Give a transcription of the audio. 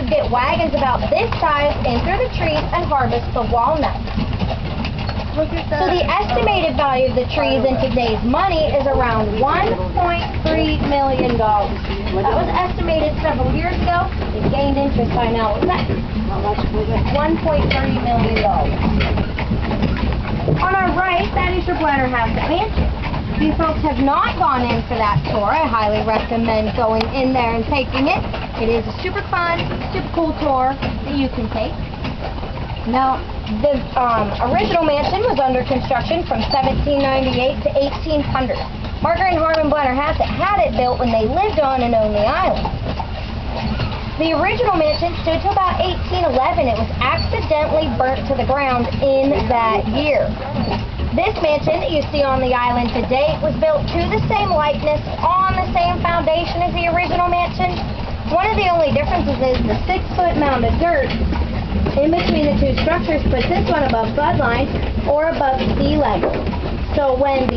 would get wagons about this size in through the trees and harvest the walnuts. Look at that. So the estimated value of the trees in today's money is around $1.3 million. That was estimated several years ago. It gained interest by now. What's that? $1.3 million. On our right, that is your Blennerhassett mansion. If you folks have not gone in for that tour, I highly recommend going in there and taking it. It is a super fun, super cool tour that you can take. Now, the original mansion was under construction from 1798 to 1800. Margaret and Harmon Blennerhassett had it built when they lived on and owned the island. The original mansion stood till about 1811. It was accidentally burnt to the ground in that year. This mansion that you see on the island today was built to the same likeness on the same foundation as the original mansion. One of the only differences is the 6-foot mound of dirt in between the two structures puts this one above flood line or above sea level. So when the